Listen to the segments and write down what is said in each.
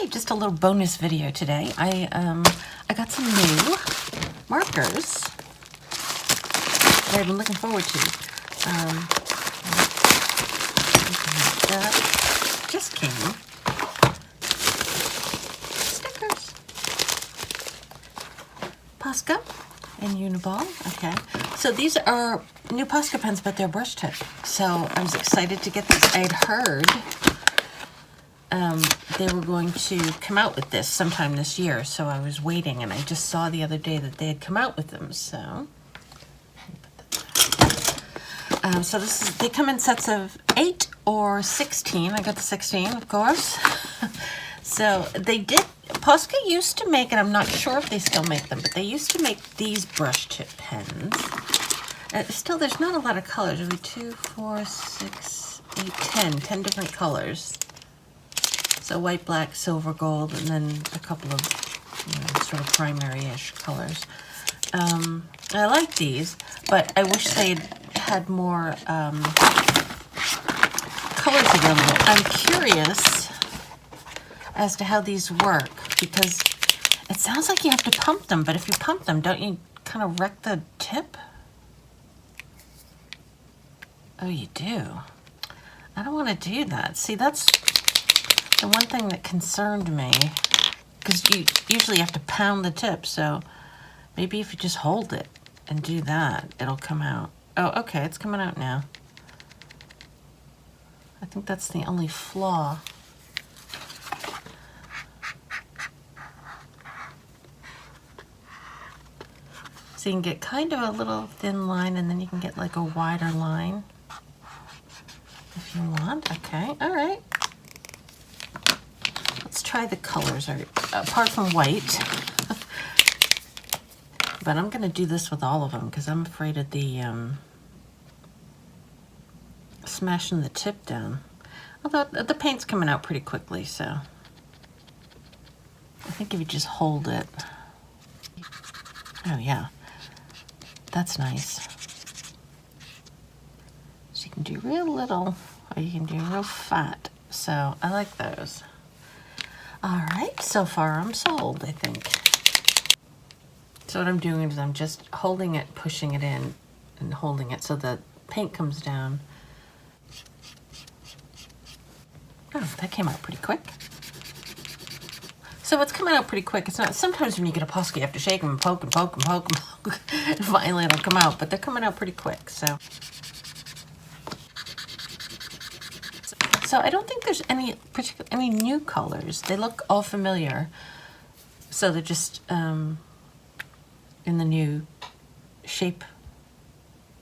Hey, just a little bonus video today. I got some new markers that I've been looking forward to. That just came. Stickers. Posca and Uniball. Okay. So these are new Posca pens, but they're brush tip. So I was excited to get these. I'd heard they were going to come out with this sometime this year, so I was waiting, and I just saw the other day that they had come out with them. So, so they come in sets of 8 or 16. I got the 16, of course. So they did. Posca used to make, and I'm not sure if they still make them, but they used to make these brush tip pens. Still, there's not a lot of colors. There'll be 2, 4, 6, 8, 10 different colors. So white, black, silver, gold, and then a couple of sort of primary-ish colors. I like these, but I wish they'd had more colors available. I'm curious as to how these work, because it sounds like you have to pump them, but if you pump them, don't you kind of wreck the tip? Oh, you do? I don't want to do that. See, that's the one thing that concerned me, because you usually have to pound the tip, so maybe if you just hold it and do that, it'll come out. Oh, okay, it's coming out now. I think that's the only flaw. So you can get kind of a little thin line, and then you can get like a wider line if you want. Okay, all right. Let's try the colors, apart from white. But I'm going to do this with all of them because I'm afraid of the smashing the tip down. Although the paint's coming out pretty quickly, so I think if you just hold it. Oh yeah, that's nice. So you can do real little, or you can do real fat. So I like those. All right, so far I'm sold, I think. So what I'm doing is I'm just holding it, pushing it in, and holding it so the paint comes down. Oh, that came out pretty quick. So it's coming out pretty quick. It's not, sometimes when you get a Posca, you have to shake them and poke and poke and poke and poke, and finally it'll come out, but they're coming out pretty quick, so. So I don't think there's any new colors. They look all familiar. So they're just in the new shape,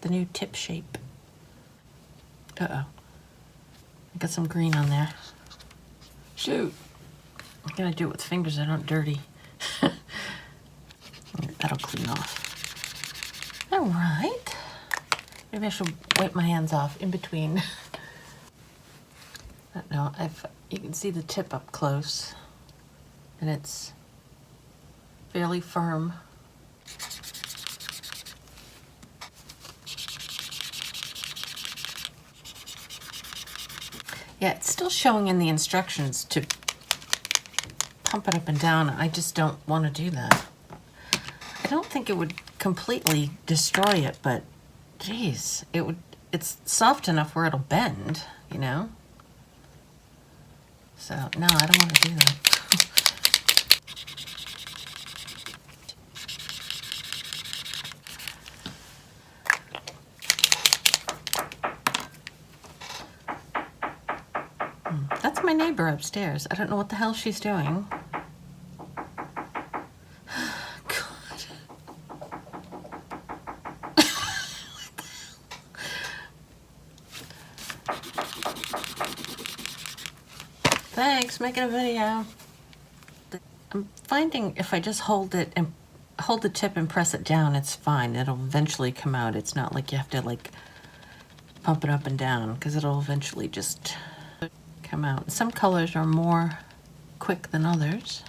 the new tip shape. Uh-oh. I got some green on there. Shoot. I'm gonna do it with fingers that aren't dirty. That'll clean off. All right. Maybe I should wipe my hands off in between. No, you can see the tip up close, and it's fairly firm. Yeah, it's still showing in the instructions to pump it up and down. I just don't want to do that. I don't think it would completely destroy it, but geez, it's soft enough where it'll bend, you know? So, no, I don't want to do that. That's my neighbor upstairs. I don't know what the hell she's doing. God. Thanks, making a video. I'm finding if I just hold it and hold the tip and press it down, it's fine. It'll eventually come out. It's not like you have to like pump it up and down, because it'll eventually just come out. Some colors are more quick than others.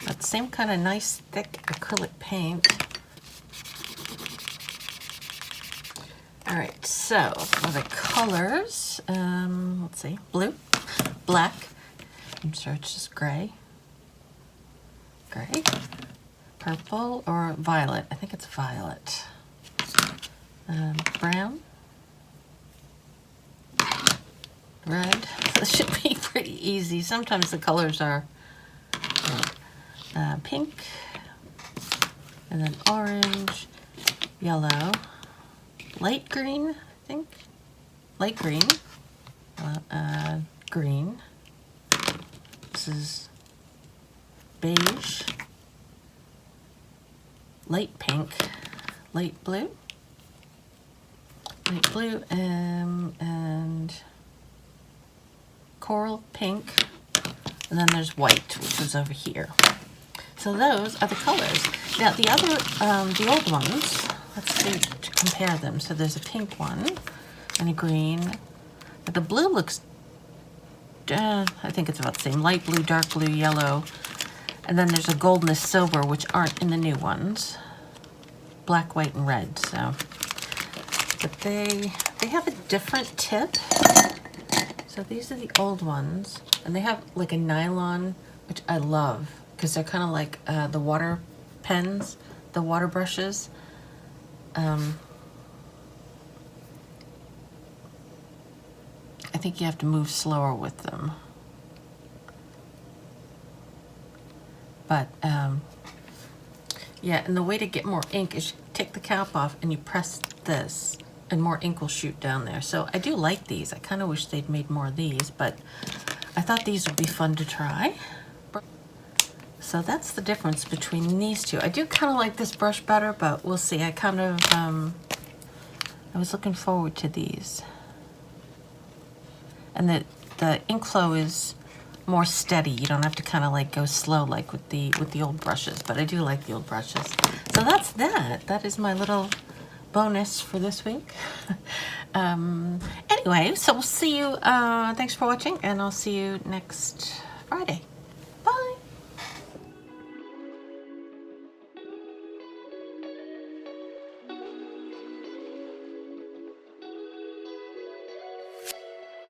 But same kind of nice thick acrylic paint. All right, so for the colors, let's see, blue. black. I'm sure it's just gray. Gray. Purple or violet. I think it's violet. Brown. Red. This should be pretty easy. Sometimes the colors are pink. And then orange. Yellow. Light green, I think. Light green. Green. This is beige. Light pink. Light blue. Light blue and coral pink. And then there's white, which is over here. So those are the colors. Now the other, the old ones, let's see to compare them. So there's a pink one and a green. But the blue looks, I think it's about the same. Light blue, dark blue, yellow. And then there's a gold and a silver, which aren't in the new ones. Black, white, and red. So, but they have a different tip. So these are the old ones, and they have like a nylon, which I love because they're kind of like the water pens, the water brushes. I think you have to move slower with them. But yeah, and the way to get more ink is you take the cap off and you press this and more ink will shoot down there. So I do like these. I kind of wish they'd made more of these, but I thought these would be fun to try. So that's the difference between these two. I do kind of like this brush better, but we'll see. I kind of, I was looking forward to these. And the ink flow is more steady. You don't have to kind of like go slow like with the old brushes, but I do like the old brushes. So that's that. That is my little bonus for this week. Anyway, so we'll see you. Thanks for watching, and I'll see you next Friday.